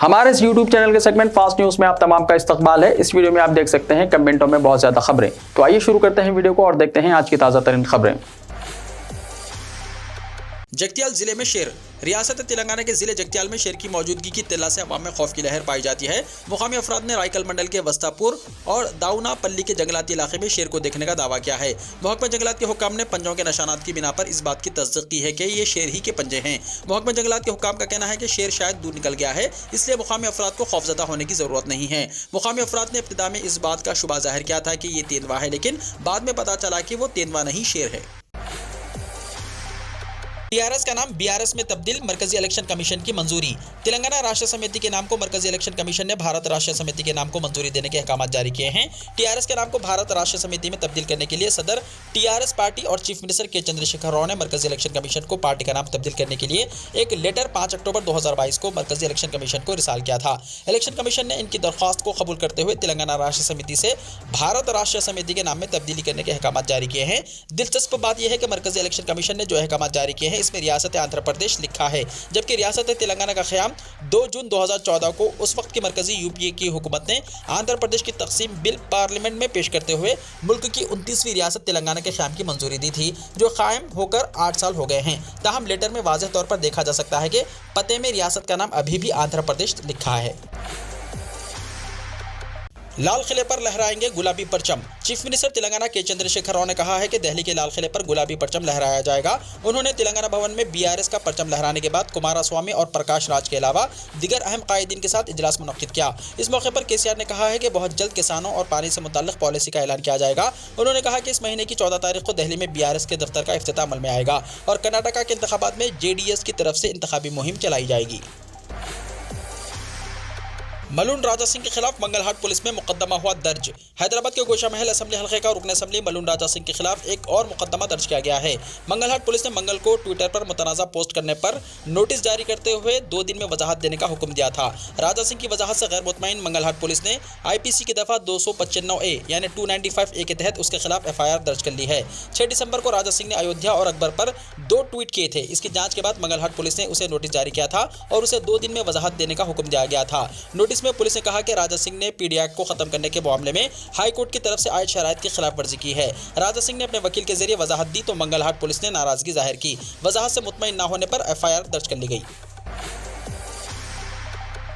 हमारे इस YouTube channel के सेगमेंट फास्ट न्यूज में आप तमाम का इस्तकबाल है। इस वीडियो में आप देख सकते हैं कमेंटों में बहुत ज्यादा खबरें। तो आइए शुरू करते हैं वीडियो को और देखते हैं आज की ताजा तरीन खबरें। जगतियाल जिले में शेर। रियासत तेलंगाना के जिले जगतियाल में शेर की मौजूदगी की इत्तला से अवाम में खौफ की लहर पाई जाती है। मुकामी अफराद ने रायकल मंडल के वस्तापुर और दाउनापल्ली के जंगलाती इलाके में शेर को देखने का दावा किया है। महकमा जंगलात के हुक्काम ने पंजों के निशानात की बिना पर इस बात की तस्दीक की है कि ये शेर ही के पंजे हैं। महकमा जंगलात के हुक्काम का कहना है कि शेर शायद दूर निकल गया है, इसलिए मुकामी अफराद को खौफजदा होने की जरूरत नहीं है। मुकामी अफराद ने इब्तिदा में इस बात का शुबा जाहिर किया था कि ये तेंदुआ है, लेकिन बाद में पता चला कि वो तेंदुआ नहीं शेर है। टीआरएस का नाम बीआरएस में तब्दील, मरकजी इलेक्शन कमीशन की मंजूरी। तेलंगाना राष्ट्र समिति के नाम को मरकजी इलेक्शन कमीशन ने भारत राष्ट्र समिति के नाम को मंजूरी देने के अहकाम जारी किए हैं। टीआरएस के नाम को भारत राष्ट्र समिति में तब्दील करने के लिए सदर टीआरएस पार्टी और चीफ मिनिस्टर के चंद्रशेखर राव ने मरकजी इलेक्शन कमीशन को पार्टी का नाम तब्दील करने के लिए एक लेटर 5 अक्टूबर 2022 को मरकजी इलेक्शन कमीशन को रिसाल किया था। इलेक्शन कमीशन ने इनकी दरख्वास्त को कबूल करते हुए तेलंगाना राष्ट्र समिति से भारत राष्ट्र समिति के नाम में तब्दीली करने के अहकाम जारी किए हैं। दिलचस्प बात यह है कि मरकजी इलेक्शन कमीशन ने जो अहकाम जारी किए हैं इसमें रियासत आंध्र प्रदेश लिखा है, जबकि रियासत तेलंगाना का क़याम 2 जून 2014 को उस वक्त की मरकजी यूपीए की हुकूमत ने आंध्र प्रदेश की तकसीम बिल पार्लियामेंट में पेश करते हुए मुल्क की 29वीं रियासत तेलंगाना के क़याम की मंजूरी दी थी, जो कायम होकर 8 साल हो गए हैं। ताहम लेटर में वाज़ेह तौर पर देखा जा सकता है कि पते में रियासत का नाम अभी भी आंध्र प्रदेश लिखा है। लाल किले पर लहराएंगे गुलाबी परचम। चीफ मिनिस्टर तेलंगाना के चंद्रशेखर राव ने कहा है कि दिल्ली के लाल किले पर गुलाबी परचम लहराया जाएगा। उन्होंने तेलंगाना भवन में बीआरएस का परचम लहराने के बाद कुमारस्वामी और प्रकाश राज के अलावा दीगर अहम कायदीन के साथ इजलास मुनक्किद किया। इस मौके पर केसीआर ने कहा है कि बहुत जल्द किसानों और पानी से मुताल्लिक पॉलिसी का ऐलान किया जाएगा। उन्होंने कहा कि इस महीने की 14 तारीख को दिल्ली में बीआरएस के दफ्तर का इफ्तिताह अमल में आएगा और कर्नाटका के इंतखाबात में जेडीएस की तरफ से इंतखाबी मुहिम चलाई जाएगी। मलून राजा सिंह के खिलाफ मंगलहाट पुलिस में मुकदमा हुआ दर्ज। हैदराबाद के गोशा महल असेंबली हल्के का रुकन असेंबली मलून राजा सिंह के खिलाफ एक और मुकदमा दर्ज किया गया है। मंगलहाट पुलिस ने मंगल को ट्विटर पर मुतनाज़ा पोस्ट करने पर नोटिस जारी करते हुए 2 दिन में वजाहत देने का हुक्म दिया था। राजा सिंह की वजाहत से गैर मुतमईन मंगलहाट पुलिस ने आईपीसी की दफ़ा 295A यानी 295A के तहत उसके खिलाफ FIR दर्ज कर ली है। 6 दिसंबर को राजा सिंह ने अयोध्या और अकबर पर 2 ट्वीट किए थे। इसकी जाँच के बाद मंगलहाट पुलिस ने उसे नोटिस जारी किया था और उसे 2 दिन में वजाहत देने का हुक्म दिया गया था। नोटिस में पुलिस ने कहा कि राजा सिंह ने पीडी एक्ट को खत्म करने के मामले में हाई कोर्ट की तरफ से आयत शराइत की खिलाफ वर्जी की है। राजा सिंह ने अपने वकील के जरिए वजाहत दी तो मंगलहाट पुलिस ने नाराजगी जाहिर की। वजाहत से मुतमईन न होने पर FIR दर्ज कर ली गई।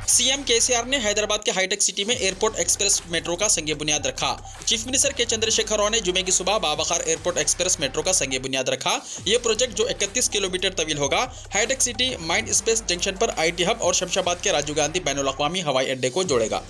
सीएम केसीआर ने हैदराबाद के हाईटेक सिटी में एयरपोर्ट एक्सप्रेस मेट्रो का संगे बुनियाद रखा। चीफ मिनिस्टर के चंद्रशेखर राव ने जुमे की सुबह बावखार एयरपोर्ट एक्सप्रेस मेट्रो का संगे बुनियाद रखा। यह प्रोजेक्ट जो 31 किलोमीटर तवील होगा, hitech city mind space junction पर IT हब और शमशाबाद के राजीव गांधी बैनुल अक़वामी हवाई अड्डे को जोड़ेगा।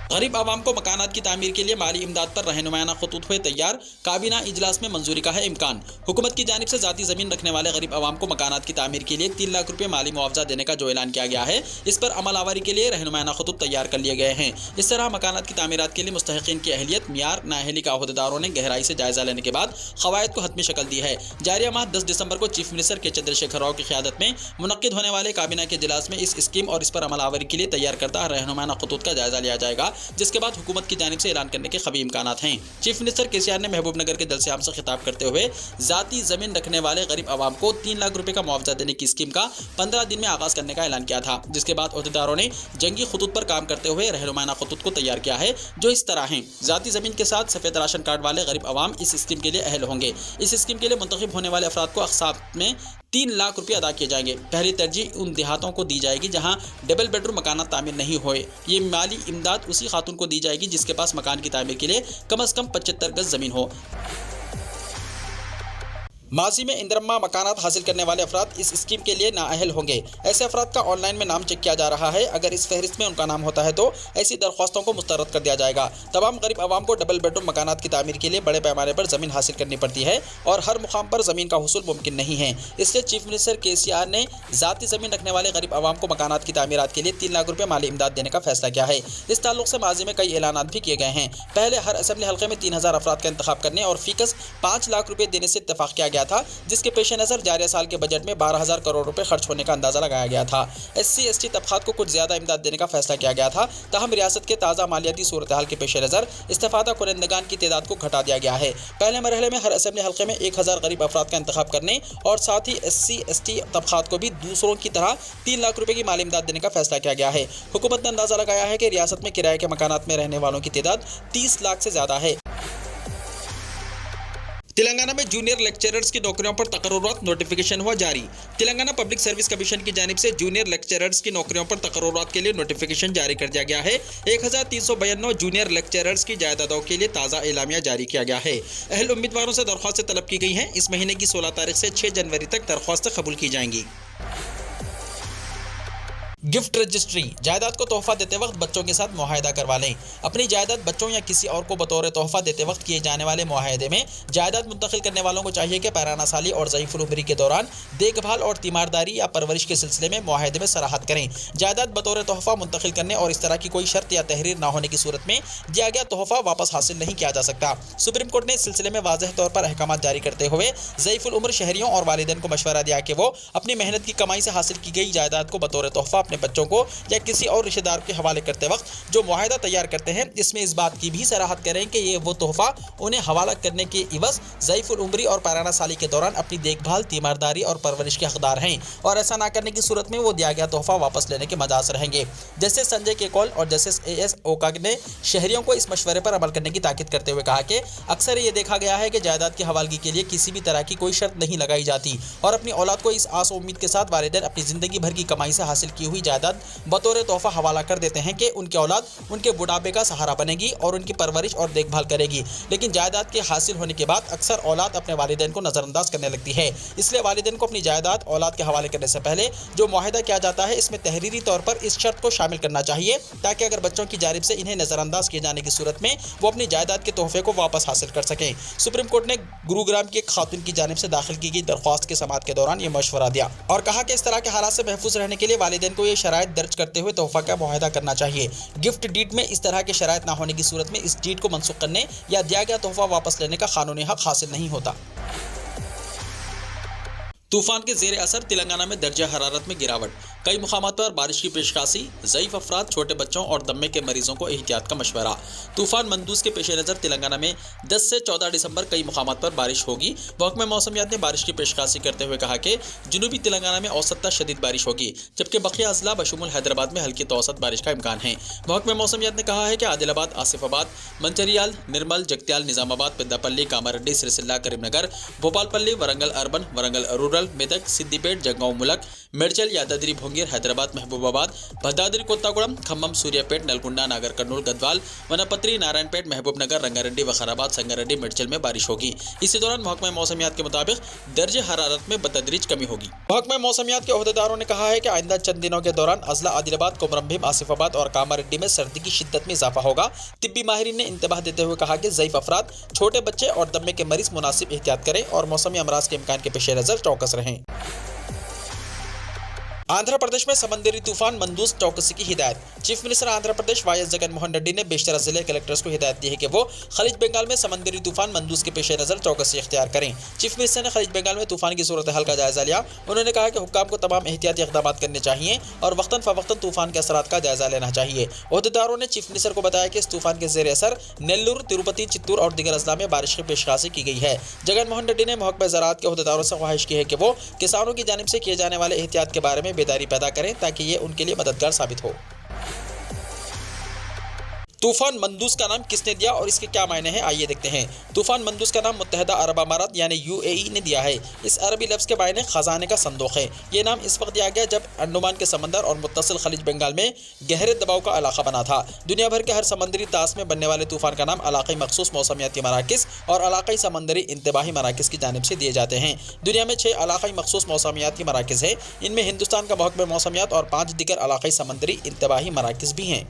गरीब आवाम को मकानात की तामीर के लिए माली इमदाद पर रहनुमायाना खतूत हुए तैयार। काबीना इजलास में मंजूरी का है इम्कान। हुकूमत की जानिब से ज़ाती ज़मीन रखने वाले गरीब आवाम को मकानात की तामीर के लिए 3 लाख रुपये माली मुआवजा देने का जो ऐलान किया गया है, इस पर अमल आवारी के लिए रहनुमायाना खतूत तैयार कर लिए गए हैं। इस तरह मकानात की तामीरात के लिए मुस्तहिकीन की अहलियत, मियार, नाअहली का अहदेदारों ने गहराई से जायजा लेने के बाद क़वायद को हतमी शक्ल दी है। जारिया माह 10 दिसंबर को चीफ मिनिस्टर के चंद्रशेखर राव की क़यादत में मुनक्किद होने वाले काबीना के इजलास में इस स्कीम और इस पर अमल आवारी के लिए तैयार करता रहनुमायाना खतूत का जायजा लिया जाएगा, जिसके बाद हुकूमत की जानिब से ऐलान करने के कभी इम्कानात हैं। चीफ मिनिस्टर केसीआर ने महबूब नगर के दलसियाम से खिताब करते हुए जाती जमीन रखने वाले गरीब आवाम को 3 लाख रुपए का मुआवजा देने की स्कीम का 15 दिन में आगाज करने का ऐलान किया था, जिसके बाद अहदेदारों ने जंगी खतूत पर काम करते हुए रहनुमायाना खतूत को तैयार किया है, जो इस तरह हैं। जाती जमीन के साथ सफेद राशन कार्ड वाले गरीब आवाम इस स्कीम के लिए अहल होंगे। इस स्कीम के लिए मुंतखब होने वाले अफराद को अक़सात में 3 लाख रुपये अदा किए जाएंगे। पहली तरजीह उन देहातों को दी जाएगी जहां डबल बेडरूम मकान तामीर नहीं होए। ये माली इमदाद उसी खातून को दी जाएगी जिसके पास मकान की तामीर के लिए कम से कम 75 गज ज़मीन हो। माजी में इंदरम्मा मकानात हासिल करने वाले अफराद इस स्कीम के लिए नाअहल होंगे। ऐसे अफराद का ऑनलाइन में नाम चेक किया जा रहा है। अगर इस फहरिस्त में उनका नाम होता है तो ऐसी दरख्वास्तों को मुस्तरद कर दिया जाएगा। तमाम गरीब आवाम को डबल बेडरूम मकानात की तामीर के लिए बड़े पैमाने पर ज़मीन हासिल करनी पड़ती है और हर मुकाम पर ज़मीन का हुसूल मुमकिन नहीं है। इसलिए चीफ मिनिस्टर केसीआर ने ज़ाती ज़मीन रखने वाले गरीब आवाम को मकानात की तामीरात के लिए 3 लाख रुपये माली इमदाद देने का फैसला किया है। इस ताल्लुक से माजी में कई ऐलानात भी किए गए हैं। पहले हर असेंबली हल्के में 3000 अफराद का इंतखाब करने और फीकस 5 लाख रुपये देने से इत्तफाक किया गया गया था, जिसके पेश नज़र जारी साल के बजट में 12,000 करोड़ रुपए खर्च होने का अंदाजा लगाया गया था। SC/ST तबकात को कुछ ज्यादा इमदाद देने का फैसला किया गया था। ताहम रियासत के ताज़ा मालियाती सूरत हाल के पेश नज़र इस्तेफादा कुनंदगान की तादाद को घटा दिया गया है। पहले मरहले में हर असेंबली हल्के में 1000 गरीब अफराद का इंतखाब करने और साथ ही SC/ST तबकात को भी दूसरों की तरह 3 लाख रुपए की माली इमदाद देने का फैसला किया गया है। हुकूमत ने अंदाजा लगाया है कि रियासत में किराए के मकानात में रहने वालों की तादाद 30 लाख से ज्यादा है। तेलंगाना में जूनियर लेक्चरर्स की नौकरियों पर तकर्रुरात नोटिफिकेशन हुआ जारी। तेलंगाना पब्लिक सर्विस कमीशन की जानिब से जूनियर लेक्चरर्स की नौकरियों पर तकर्रुरात के लिए नोटिफिकेशन जारी कर दिया गया है। 1392 जूनियर लेक्चरर्स की जायदादों के लिए ताज़ा एलामिया जारी किया गया है। अहल उम्मीदवारों से दरख्वास्तें तलब की गई हैं। इस महीने की 16 तारीख से 6 जनवरी तक दरख्वास्तें कबूल की जाएंगी। गिफ्ट रजिस्ट्री, जायदाद को तोहफा देते वक्त बच्चों के साथ मुआहदा करवा लें। अपनी जायदाद बच्चों या किसी और को बतौर तोहफा देते वक्त किए जाने वाले मुआहदे में जायदाद मुंतकिल करने वालों को चाहिए कि पैराना साली और ज़ईफ़ुल उम्री के दौरान देखभाल और तीमारदारी या परवरिश के सिलसिले में मुआहदे में सराहत करें। जायदाद बतौर तोहफा मुंतकिल करने और इस तरह की कोई शर्त या तहरीर ना होने की सूरत में दिया गया तोहफा वापस हासिल नहीं किया जा सकता। सुप्रीम कोर्ट ने इस सिलसिले में वाज़ेह तौर पर अहकाम जारी करते हुए ज़ईफ़ुल उम्र शहरियों और वालिदैन को मशवरा दिया कि वो अपनी मेहनत की कमाई से हासिल की गई जायदाद को बतौर तोहफा अपने बच्चों को या किसी और रिश्तेदार के हवाले करते वक्त जो मुआहदा तैयार करते हैं, इसमें इस बात की भी सराहत करें कि ये वो तोहफा उन्हें हवाला करने के इवज़ ज़ईफ़ुल उम्री और पैराना साली के दौरान अपनी देखभाल, तीमारदारी और परवरिश के हकदार हैं, और ऐसा ना करने की सूरत में वो दिया गया तोहफा वापस लेने के मजाज रहेंगे। जस्टिस संजय केकौल और जस्टिस AS ओका ने शहरियों को इस मशवरे पर अमल करने की ताकीद करते हुए कहा कि अक्सर ये देखा गया है कि जायदाद की हवालगी के लिए किसी भी तरह की कोई शर्त नहीं लगाई जाती और अपनी औलाद को इस आस उम्मीद के साथ वालिदैन अपनी ज़िंदगी भर की कमाई से हासिल की हुई जायदाद बतौर तोहफा हवाला कर देते हैं कि उनकी औलाद उनके बुढ़ापे का सहारा बनेगी और उनकी परवरिश और देखभाल करेगी। लेकिन जायदाद के हासिल होने के बाद अक्सर औलाद अपने वालिदैन को नज़रअंदाज करने लगती है। इसलिए वालिदैन को अपनी जायदाद औलाद के हवाले करने से पहले जो मुआहदा किया जाता है, इसमें तहरीरी तौर पर इस शर्त को शामिल करना चाहिए ताकि अगर बच्चों की जानिब से इन्हें नज़रअंदाज किए जाने की सूरत में वो अपनी जायदाद के तोहफे को वापस हासिल कर सकें। सुप्रीम कोर्ट ने गुरुग्राम की एक खातून की जानिब से दाखिल की गई दरख्वास्त की समाअत के दौरान ये मशवरा दिया और कहा कि इस तरह के हालात से महफूज रहने के लिए वालिदैन को ये शराइत दर्ज करते हुए तोहफा का मुआहदा करना चाहिए। गिफ्ट डीड में इस तरह के शराइत ना होने की सूरत में इस डीड को मनसूख करने या दिया गया तोहफा वापस लेने का कानूनी हक हासिल नहीं होता। तूफान के जेर असर तेलंगाना में दर्जा हरारत में गिरावट, कई मुकामात पर बारिश की पेशकाशी, ज़ईफ़ अफराद, छोटे बच्चों और दम्मे के मरीजों को एहतियात का मशवरा। तूफान मंदूस के पेश नज़र तेलंगाना में 10 से 14 दिसंबर कई मुकामात पर बारिश होगी। महकमा मौसमियात ने बारिश की पेशकाशी करते हुए कहा कि जुनूबी तेलंगाना में औसत शदीद बारिश होगी, जबकि बकिया अजला बशमूल हैदराबाद में हल्की तो औसत बारिश का इम्कान है। महकमा मौसमियात ने कहा है कि आदिलाबाद, आसिफाबाद, मंचरियाल, निर्मल, जगत्याल, निज़ामाबाद, पेद्दापल्ली, कामारेड्डी, सिरसिल्ला, करीमनगर, भोपालपल्ली, वरंगल अर्बन, वरंगल रूरल, मेदक, सिद्दीपेट, जगगांव मुलक, मेडचल, यादाद्री भोंगीर, हैदराबाद, महबूबाबाद, भद्राद्री कोत्तागुड़म, खम्मम, सूर्यापेट, नलगुंडा, नागर कर्नूल, गदवाल, वनपत्री, नारायणपेट, महबूबनगर, रंगारेड्डी, वखाराबाद, संगारेड्डी, मेडचल में बारिश होगी। इसी दौरान महकमा मौसमियात के मुताबिक दर्जे हरारत में बतदरीज कमी होगी। महकमा मौसमियात के ओहदेदारों ने कहा है कि आइंदा चंद दिनों के दौरान अजला, आदिलाबाद, कोमरमभीम, आसिफाबाद और कामारेड्डी में सर्दी की शिद्दत में इजाफा होगा। तिब्बी माहिरीन ने इंतबाह देते हुए कहा कि ज़ईफ़ अफराद, छोटे बच्चे और दम्मे के मरीज मुनासिब एहतियात करें और मौसमी अमराज के इम्कान के पेश नज़र चौकस रहें। आंध्र प्रदेश में समंदरी तूफान मंदूस चौकसी की हिदायत। Chief minister Andhra Pradesh YS Jagan Mohan Reddy ने बेशतर जिले कलेक्टर्स को हिदायत दी है कि वो खलीज बंगाल में समंदरी तूफान मंदूस के पेश नज़र चौकसी इख्तियार करें। चीफ मिनिस्टर ने खलीज बंगाल में तूफान की सूरत हाल का जायजा लिया। उन्होंने कहा कि हुक्काम को तमाम एहतियाती इक़दाम करने चाहिए और वक्तन फ़वक्तन तूफान के असरात का जायजा लेना चाहिए। ओहदेदारों ने चीफ मिनिस्टर को बताया कि इस तूफान के ज़ेर असर नेल्लूर, तिरुपति, चित्तूर और दीगर अजला में बारिश की पेशकाशी की गई है। जगन मोहन रेड्डी ने महकमा ज़राअत के ओहदेदारों से ख्वाहिश की है कि वो किसानों की जानिब से किए जाने वाले एहतियात के बारे में बेदारी पैदा करें ताकि ये उनके लिए मददगार साबित हो। तूफान मंदूस का नाम किसने दिया और इसके क्या मायने हैं, आइए देखते हैं। तूफान मंदूस का नाम मुत्तहिदा अरब अमारात यानी UAE ने दिया है। इस अरबी लफ्ज़ के मायने खजाने का संदूक है। ये नाम इस वक्त दिया गया जब अंडमान के समंदर और मुत्तसिल खलीज बंगाल में गहरे दबाव का इलाका बना था। दुनिया भर के हर समंदरी तास में बनने वाले तूफान का नाम इलाक़ाई मखसूस मौसमियाती मराकिज़ और इलाक़ाई समंदरी इंतबाही मराकिज़ की जानिब से दिए जाते हैं। दुनिया में 6 इलाक़ाई मखसूस मौसमियाती मराकिज़ हैं। इनमें हिंदुस्तान का महकमा मौसमियात और 5 दीगर इलाक़ाई समंदरी इंतबाही मराकिज़ भी हैं।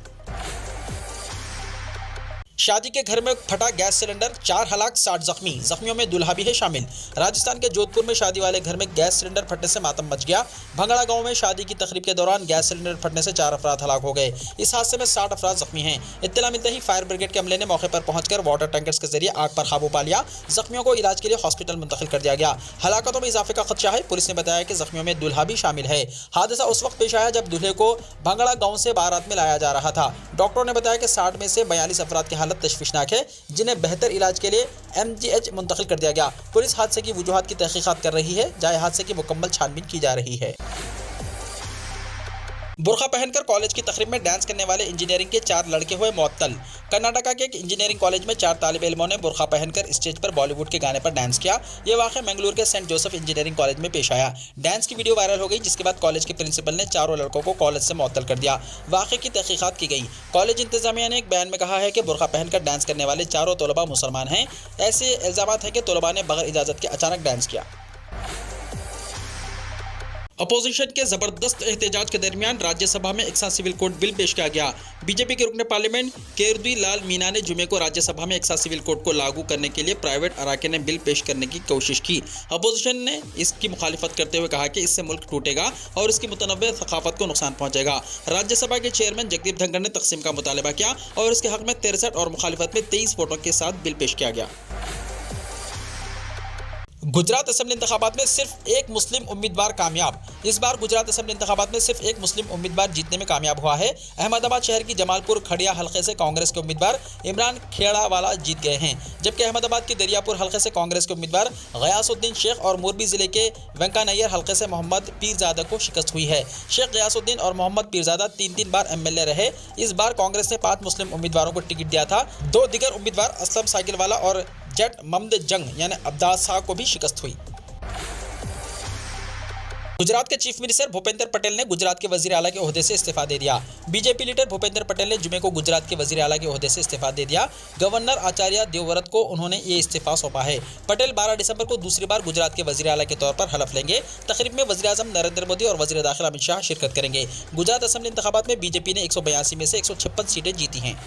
शादी के घर में फटा गैस सिलेंडर, 4 हलाक 60 जख्मी, जख्मियों में दूल्हा भी है शामिल। राजस्थान के जोधपुर में शादी वाले घर में गैस सिलेंडर फटने से मातम मच गया। भंगड़ा गांव में शादी की तकरीब के दौरान गैस सिलेंडर फटने से 4 अफराद हलाक हो गए। इस हादसे में 60 अफराद जख्मी हैं। इत्तला मिलते ही फायर ब्रिगेड के अमले ने मौके पर पहुंचकर वाटर टैंकर्स के जरिए आग पर काबू पा लिया। जख्मियों को इलाज के लिए हॉस्पिटल मुंतकिल कर दिया गया। हलाकतों में इजाफे का खदशा है। पुलिस ने बताया कि जख्मियों में दूल्हा भी शामिल है। हादसा उस वक्त पेश आया जब दूल्हे को भंगड़ा गांव से बारात में लाया जा रहा था। डॉक्टरों ने बताया कि 60 में से 42 अफराद की हालत तशवीशनाक है, जिन्हें बेहतर इलाज के लिए MGH मुंतकिल कर दिया गया। पुलिस हादसे की वजूहात की तहकीकात कर रही है। जाए हादसे की मुकम्मल छानबीन की जा रही है। बुर्का पहनकर कॉलेज की तकरीब में डांस करने वाले इंजीनियरिंग के 4 लड़के हुए मुअत्तल। कर्नाटका के एक इंजीनियरिंग कॉलेज में 4 तालिब इल्मों ने बुर्का पहनकर स्टेज पर बॉलीवुड के गाने पर डांस किया। ये वाक़या मंगलूर के सेंट जोसेफ इंजीनियरिंग कॉलेज में पेश आया। डांस की वीडियो वायरल हो गई, जिसके बाद कॉलेज के प्रिंसिपल ने चारों लड़कों को कॉलेज से मुअत्तल कर दिया। वाक़े की तहकीकात की गई। कॉलेज इंतजामिया ने एक बयान में कहा है कि बुर्का पहनकर डांस करने वाले चारों तलबा मुसलमान हैं। ऐसे इल्ज़ामात हैं कि तलबा ने बगैर इजाज़त के अचानक डांस किया। अपोजिशन के जबरदस्त एहतजाज के दरमियान राज्यसभा में एक साथ सिविल कोड बिल पेश किया गया। बीजेपी के रुकन पार्लियामेंट केरदी लाल मीना ने जुमे को राज्यसभा में एक साथ सिविल कोड को लागू करने के लिए प्राइवेट अराके ने बिल पेश करने की कोशिश की। अपोजिशन ने इसकी मुखालिफत करते हुए कहा कि इससे मुल्क टूटेगा और इसकी मुतनव्वे सकाफत को नुकसान पहुंचेगा। राज्यसभा के चेयरमैन जगदीप धनखड़ ने तकसीम का मुतालबा किया और इसके हक में 63 और मुखालिफत में 23 वोटों के साथ बिल पेश किया गया। गुजरात असेंबली इंतखाबात में सिर्फ एक मुस्लिम उम्मीदवार कामयाब। इस बार गुजरात असेंबली इंतखाबात में सिर्फ एक मुस्लिम उम्मीदवार जीतने में कामयाब हुआ है। अहमदाबाद शहर की जमालपुर खड़िया हल्के से कांग्रेस के उम्मीदवार इमरान खेड़ावाला जीत गए हैं, जबकि अहमदाबाद के दरियापुर हल्के से कांग्रेस के उम्मीदवार गयासुद्दीन शेख और मोरबी जिले के वेंकानैयर हल्के से मोहम्मद पीरजादा को शिकस्त हुई है। शेख गयासुद्दीन और मोहम्मद पीरजादा 3 बार MLA रहे। इस बार कांग्रेस ने 5 मुस्लिम उम्मीदवारों को टिकट दिया था। 2 दीगर उम्मीदवार असलम साइकिलवाला और जट ममद जंग यानी अब्दास शाह को भी शिकस्त हुई। गुजरात के चीफ मिनिस्टर भूपेंद्र पटेल ने गुजरात के वजीर आला के ओहदे से इस्तीफा दे दिया। बीजेपी लीडर भूपेंद्र पटेल ने जुमे को गुजरात के वजीर आला के ओहदे से इस्तीफा दे दिया। गवर्नर आचार्य देवव्रत को उन्होंने ये इस्तीफा सौंपा है। पटेल 12 दिसंबर को दूसरी बार गुजरात के वजीर आला के तौर पर हलफ लेंगे। तकरीब में वजीर आजम नरेंद्र मोदी और वजीर दाखिला अमित शाह शिरकत करेंगे। गुजरात असेंबली इंतखाबात में बीजेपी ने 182 में से 156 सीटें जीती हैं।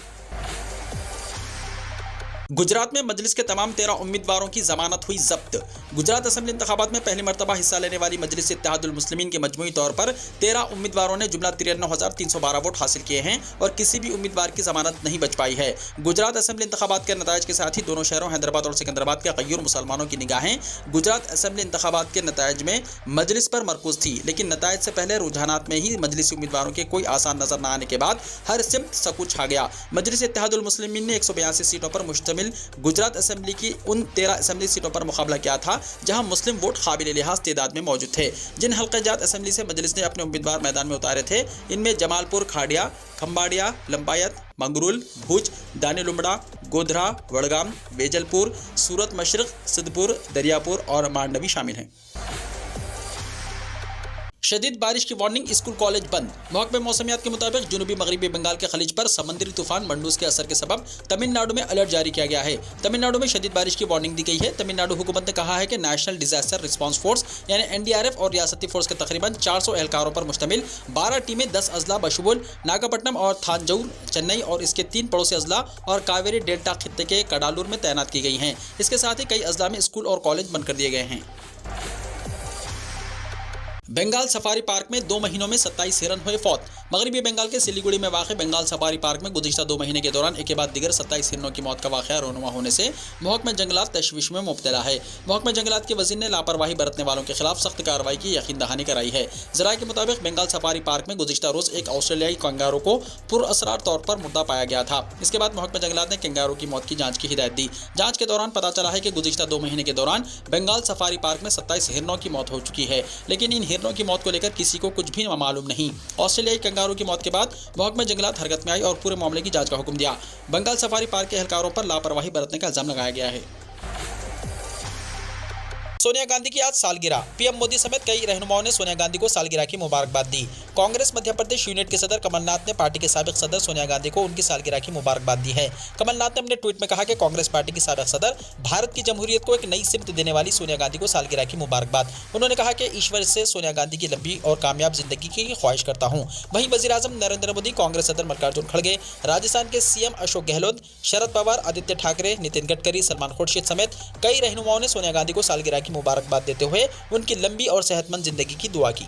गुजरात में मजलिस के तमाम 13 उम्मीदवारों की जमानत हुई जब्त। गुजरात असेंबली इंतखाबात में पहली मरतबा हिस्सा लेने वाली मजलिस इत्तेहादुल मुस्लिमीन के मजमूई तौर पर 13 उम्मीदवारों ने जुमला 93,312 वोट हासिल किए हैं और किसी भी उम्मीदवार की जमानत नहीं बच पाई है। गुजरात असेंबली इंतखाबात के नताइज के साथ ही दोनों शहरों हैदराबाद और सिकंदराबाद के गय्यूर मुसलमानों की निगाहें गुजरात असेंबली इंतखाबात के नताइज में मजलिस पर मरकूज थी, लेकिन नताइज से पहले रुझानात में ही मजलिसी उम्मीदवारों के कोई आसान नजर न आने के बाद हर सिमत सकूत छा गया। मजलिस इत्तेहादुल मुस्लिमीन ने 182 सीटों पर मुश्तमिल गुजरात असेंबली की उन 13 असेंबली सीटों पर मुकाबला किया था जहां मुस्लिम वोट काबिल लिहाज तादाद में मौजूद थे। जिन हल्क़ाजात असेंबली से मजलिस ने अपने उम्मीदवार मैदान में उतारे थे, इनमें जमालपुर, खाड़िया, खंबाड़िया, लंबायत, मंगरूल, भुज, दानिलुमड़ा, गोधरा, वड़गाम, वेजलपुर, सूरत मशरक, सिद्धपुर, दरियापुर और मांडवी शामिल हैं। शदीद बारिश की वार्निंग, स्कूल कॉलेज बंद। महकमे मौसमियात के मुताबिक जनूबी मगरबी बंगाल के खलीज पर समुद्री तूफान मंडूस के असर के सबब तमिलनाडु में अलर्ट जारी किया गया है। तमिलनाडु में शदीद बारिश की वार्निंग दी गई है। तमिलनाडु हुकूमत ने कहा है कि नेशनल डिजास्टर रिस्पांस फोर्स यानी NDRF और रियासती फोर्स के तकरीबन 400 एहलकारों पर मुश्तमिल 12 टीमें 10 अजला बशमूल नागपट्टनम और थांजौर, चेन्नई और इसके 3 पड़ोसी अजला और कावेरी डेल्टा खित्ते के कडालूर में तैनात की गई हैं। इसके साथ ही कई अजला में स्कूल और कॉलेज बंद कर दिए गए हैं। बंगाल सफारी पार्क में 2 महीनों में 27 हिरन हुए फौत। मगरबी बंगाल के सिलीगुड़ी में वाक़ बंगाल सफारी पार्क में गुज़िश्ता 2 महीने के दौरान एक के बाद दिगर 27 हिरनों की मौत का वाक़या रोनुमा होने से महकमा जंगलात तशवीश में मुब्तला है। महकमा जंगलात के वज़ीर ने लापरवाही बरतने वालों के खिलाफ सख्त कार्रवाई की यकीन दहानी कराई है। ज़राए के मुताबिक बंगाल सफारी पार्क में गुज़िश्ता रोज़ एक ऑस्ट्रेलियाई कंगारू को पुरअसरार तौर पर मुर्दा पाया गया था। इसके बाद महकमा जंगलात ने कंगारू की मौत की जाँच की हिदायत दी। जाँच के दौरान पता चला है कि गुज़िश्ता 2 महीने के दौरान बंगाल सफारी पार्क में 27 हिरनों की मौत हो चुकी है, लेकिन इन हिरनों की मौत को लेकर किसी को कुछ भी मालूम नहीं। ऑस्ट्रेलियाई कंगारू की मौत के बाद महकमा जंगलात हरकत में आई और पूरे मामले की जांच का हुक्म दिया। बंगाल सफारी पार्क के एहलकारों पर लापरवाही बरतने का इल्जाम लगाया गया है। सोनिया गांधी की आज सालगिरह। पीएम मोदी समेत कई रहनुमाओं ने सोनिया गांधी को सालगिरह की मुबारकबाद दी। कांग्रेस मध्य प्रदेश यूनिट के सदर कमलनाथ ने पार्टी के साबिक सदर सोनिया गांधी को उनकी सालगिरह की मुबारकबाद दी है। कमलनाथ ने अपने ट्वीट में कहा कि कांग्रेस पार्टी की साबिक सदर, भारत की जमहूरियत को एक नई सिमत देने वाली सोनिया गांधी को सालगिरह की मुबारकबाद। उन्होंने कहा कि ईश्वर से सोनिया गांधी की लंबी और कामयाब जिंदगी की ख्वाहिश करता हूं। वहीं वजीर-ए-आजम नरेंद्र मोदी, कांग्रेस सदर मल्लिकार्जुन खड़गे, राजस्थान के सीएम अशोक गहलोत, शरद पवार, आदित्य ठाकरे, नितिन गडकरी, सलमान खुर्शीद समेत कई रहनुमाओं ने सोनिया गांधी को सालगिरह की मुबारकबाद देते हुए उनकी लंबी और सेहतमंद जिंदगी की दुआ की।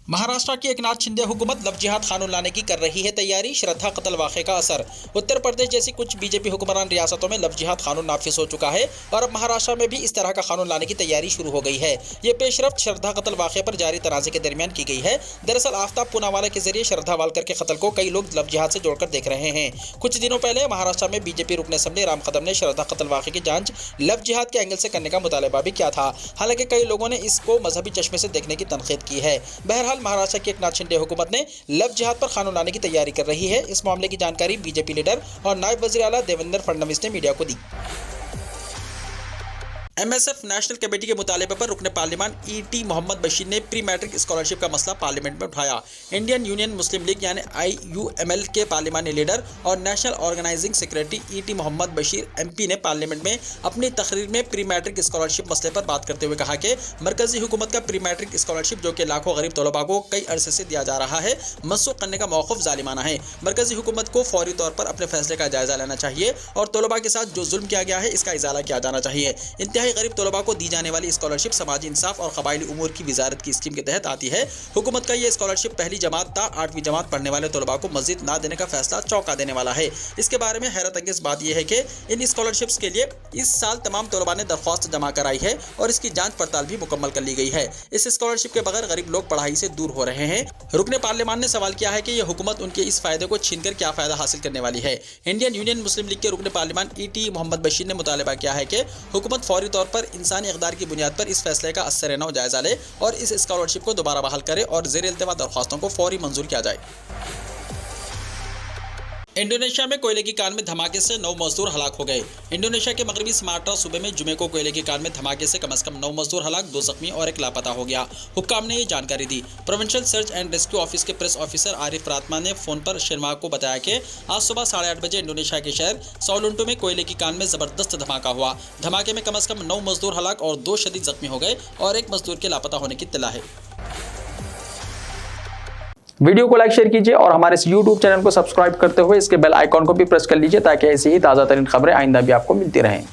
महाराष्ट्र की एकनाथ शिंदे हुकूमत लव जिहाद कानून लाने की कर रही है तैयारी। श्रद्धा कत्ल वाक़े का असर। उत्तर प्रदेश जैसी कुछ बीजेपी हुक्मरान रियासतों में लव जिहाद कानून नाफिज हो चुका है और अब महाराष्ट्र में भी इस तरह का कानून लाने की तैयारी शुरू हो गई है। ये पेशरफ्त श्रद्धा कत्ल वाक़े पर जारी तनाज़े के दरमियान की गई है। दरअसल आफ्ताब पूनावाला के जरिए श्रद्धा वालकर के कत्ल को कई लोग लव जिहाद से जोड़कर देख रहे हैं। कुछ दिनों पहले महाराष्ट्र में बीजेपी रुकन असेंबली राम कदम ने श्रद्धा कत्ल वाक़े की जांच लव जिहाद के एंगल से करने का मुतालबा भी किया था। हालांकि कई लोगों ने इसको मजहबी चश्मे से देखने की तनकीद की है। बहरहाल महाराष्ट्र की एकनाथ शिंदे हुकूमत ने लव जिहाद पर कानून लाने की तैयारी कर रही है। इस मामले की जानकारी बीजेपी लीडर और नायब वज़ीर आला देवेंद्र फडणवीस ने मीडिया को दी। एमएसएफ नेशनल कमेटी के मुतालिबे पर रुकने पार्लियामान ईटी मोहम्मद बशीर ने प्री मैट्रिक स्कॉलरशिप का मसला पार्लियामेंट में उठाया। इंडियन यूनियन मुस्लिम लीग यानी IUML के पार्लियामानी लीडर और national organising secretary ET Mohammed Basheer MP ने पार्लियामेंट में अपनी तकरीर में प्री मैट्रिक स्कॉलरशिप मसले पर बात करते हुए कहा कि मरकजी हुकूमत का प्री मैट्रिक स्कॉलरशिप, जो कि लाखों गरीब तलबा को कई अरसे से दिया जा रहा है, मनसूख करने का मौक़िफ़ ज़ालिमाना है। मरकजी हुकूमत को फौरी तौर पर अपने फैसले का जायजा लेना चाहिए और तलबा के साथ जो जुल्म किया गया है इसका इजाला किया जाना चाहिए। इंतहाई गरीब तलबा को दी जाने वाली स्कॉलरशिप समाजी इंसाफ और कबायली उमूर की वजारत की स्कीम के तहत आती है। हुकूमत का ये स्कॉलरशिप पहली जमात ता 8वीं जमात पढ़ने वाले तलबा को मस्जिद ना देने का फैसला चौंका देने वाला है। इसके बारे में हैरत अंगेज बात यह है कि इन स्कॉलरशिप्स के लिए इस साल तमाम तलबा ने दरख्वास्त जमा कराई है और इसकी जांच पड़ताल भी मुकम्मल कर ली गई है। इस स्कॉलरशिप के बगैर गरीब लोग पढ़ाई से दूर हो रहे हैं। रुकने पार्लियामान ने सवाल किया है कि यह हुकूमत उनके इस फायदे को छीनकर क्या फायदा हासिल करने वाली है। इंडियन यूनियन मुस्लिम लीग के रुकने पार्लियामान ईटी मोहम्मद बशीर ने मुतालबा किया है कि हुकूमत फौरी तौर पर इंसानी इक़दार की बुनियाद पर इस फैसले का असर नौ जायजा ले और इस स्कॉलरशिप को दोबारा बहाल करे और ज़ेर इल्तिमा दरख्वास्तों को फौरी मंजूर किया जाए। इंडोनेशिया में कोयले की कान में धमाके से 9 मजदूर हलाक हो गए। इंडोनेशिया के मगरबी सुमात्रा सूबे में जुमे को कोयले की कान में धमाके से कम 9 मजदूर हलाक, 2 जख्मी और 1 लापता हो गया। हुक्काम ने ये जानकारी दी। Provincial search and rescue office के प्रेस ऑफिसर आरिफ प्रातमा ने फोन पर शनिवार को बताया कि आज सुबह 8:30 बजे इंडोनेशिया के शहर साउलुंटो में कोयले की कान में जबरदस्त धमाका हुआ। धमाके में कम 9 मजदूर हलाक और 2 शदीद जख्मी हो गए और 1 मजदूर के लापता होने की इत्तला है। वीडियो को लाइक शेयर कीजिए और हमारे इस YouTube चैनल को सब्सक्राइब करते हुए इसके बेल आइकॉन को भी प्रेस कर लीजिए ताकि ऐसी ही ताज़ा तरीन खबरें आइंदा भी आपको मिलती रहें।